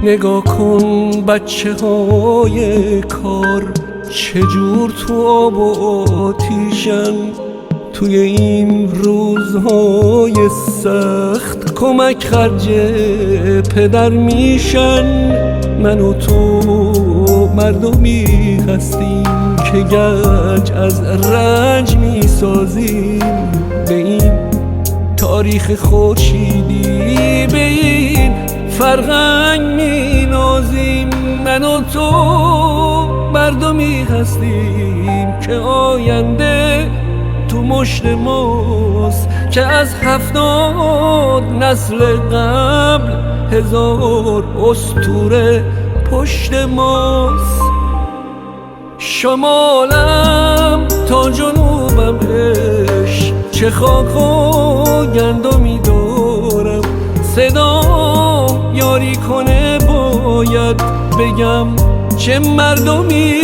نگاه کن بچه های کار چجور تو آب و آتیشن، توی این روزهای سخت کمک خرج پدر میشن. من و تو مردمی هستیم که گنج از رنج میسازیم، به این تاریخ خورشیدی به این فرهنگ مینازیم. من و تو مردمی هستیم که آینده تو مشت ماست، که از 70 نسل قبل 1000 اسطوره پشت ماست. شمالم تا جنوبم عشق، چه خاک و گندمی دارم، صدا یاری کنه باید بگم چه مردمی